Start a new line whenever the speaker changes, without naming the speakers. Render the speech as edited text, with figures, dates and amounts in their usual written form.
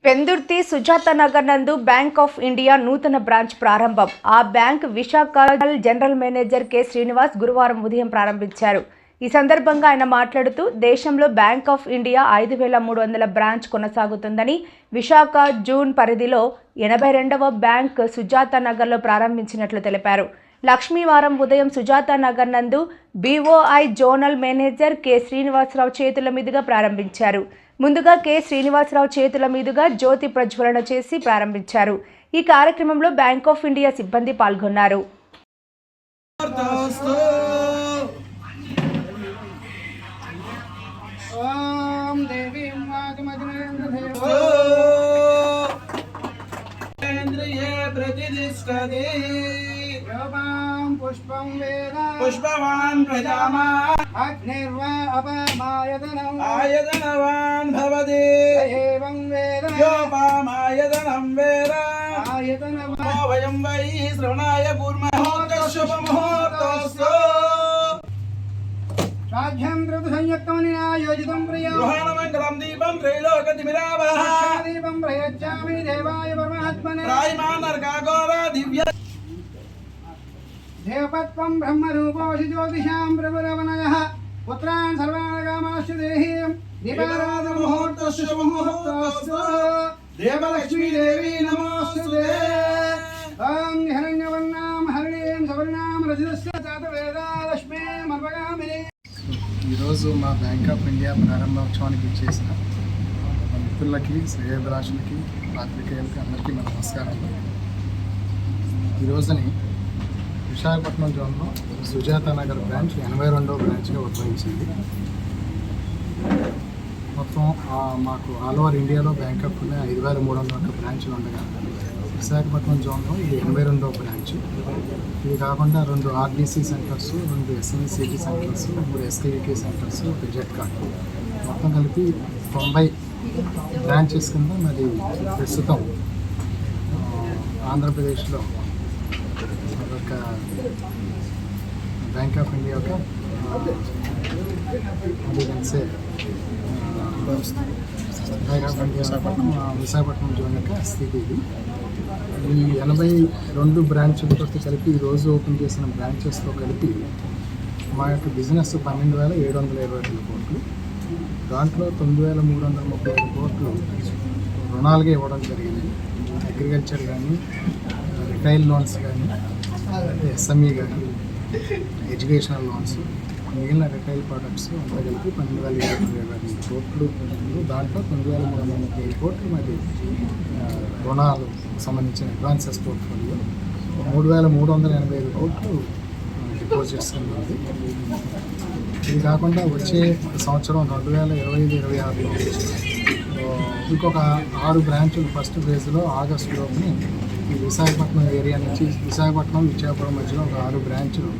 పెందుర్తి సుజాత నగర్ నందు bank of India నూతన branch ప్రారంభం. ఆ bank Visakha general manager K Srinivas గురువారం ఉదయం ప్రారంభించారు. ఈ సందర్భంగా ఆయన మాట్లాడుతూ దేశంలో బ్యాంక్ ఆఫ్ ఇండియా 5300 బ్రాంచ్ కొనసాగుతుందని, విశాఖ జూన్ పరిధిలో 82వ బ్యాంక్ సుజాత నగర్లో ప్రారంభించినట్లు తెలిపారు. లక్ష్మీవారం ఉదయం సుజాత నగర్ నందు BOI zonal manager K Srinivasarao చేతుల మీదుగా ప్రారంభించారు. ముందుగా కె శ్రీనివాసరావు చేతుల మీదుగా జ్యోతి ప్రజ్వలన చేసి ప్రారంభించారు. ఈ కార్యక్రమంలో బ్యాంక్ ఆఫ్ ఇండియా సిబ్బంది పాల్గొన్నారు.
पुष्पवान् प्रजावान्
अग्निर्वा अपमायतनम्
आयतनवान् भवति
एवं वेद
योपामायतनं वेद
आयतनवान्
वयं वै श्रवणाय पूर्वमुहूर्तशुभमुहूर्तस्तु
राज्यं ऋतुसंयुक्तमनिनायोजितं प्रियं
गृहाणमङ्गलं दीपं त्रैलोक्यतिमिरावः
दीपं प्रयच्छामि देवाय परमात्मने
रायमानर्कागोरा दिव्य
देवपत्वं ब्रह्मरूपोऽसि ज्योतिषां प्रभुरवनयः पुत्रान् सर्वान् कामांश्च देहि दीपाराधनमुहूर्तस्य शुभमुहूर्तस्तु देवलक्ष्मी देवी नमोऽस्तुते ॐ हिरण्यवर्णां हरिणीं सवर्णां रजतस्य जातवेदा लक्ष्मीं मर्वगामिनी।
ఈరోజు మా బ్యాంక్ ఆఫ్ ఇండియా ప్రారంభోత్సవానికి ఇచ్చేసిన మా మిత్రులకి, శ్రేయోభిలాషులకి, పాత్రికేయులకి అందరికీ నా నమస్కారాలు. ఈరోజుని విశాఖపట్నం జోన్లో సుజాత నగర్ బ్రాంచ్ 82వ బ్రాంచ్గా ఉద్భవించింది. మొత్తం మాకు ఆల్ ఓవర్ ఇండియాలో బ్యాంక్ ఆఫ్ ఇండియా 5301 బ్రాంచ్లు ఉండగా విశాఖపట్నం జోన్లో ఇది 82వ బ్రాంచ్. ఇది కాకుండా 2 ఆర్డీసీ సెంటర్స్, 2 ఎస్ఎంఈసీటీ సెంటర్స్, 3 ఎస్కేవికే సెంటర్స్, ఒక జెట్ కార్డు మొత్తం కలిపి 90 బ్రాంచెస్ కింద మరి ప్రస్తుతం ఆంధ్రప్రదేశ్లో ఒక బ్యాంక్ ఆఫ్ ఇండియా ఒక bank of India Visakhapatnam zone యొక్క స్థితి ఇది. ఈ 82 బ్రాంచ్లతో కలిపి ఈరోజు ఓపెన్ చేసిన బ్రాంచెస్తో కలిపి మా యొక్క బిజినెస్ 12,722 కోట్లు, దాంట్లో 9,335 కోట్లు రుణాలుగా ఇవ్వడం జరిగింది. అగ్రికల్చర్ కానీ, రిటైల్ లోన్స్ కానీ, ఎస్ఎంఈ కానీ, ఎడ్యుకేషనల్ లోన్స్, మిగిలిన రిటైల్ ప్రొడక్ట్స్ అంతా కలిపి 12,722 కోట్లు. దాంట్లో 9,335 కోట్లు మరి రుణాలు సంబంధించిన అడ్వాన్సెస్ పోర్ట్ఫోలియో, 3,385 కోట్లు డిపాజిట్స్ ఉంది. ఇది కాకుండా వచ్చే సంవత్సరం 2025-26లో ఇంకొక 6 బ్రాంచులు ఫస్ట్ ఫేజ్లో ఆగస్టులోని ఈ విశాఖపట్నం ఏరియా నుంచి విశాఖపట్నం, విశాఖపట్నం మధ్యలో ఒక 6 బ్రాంచులు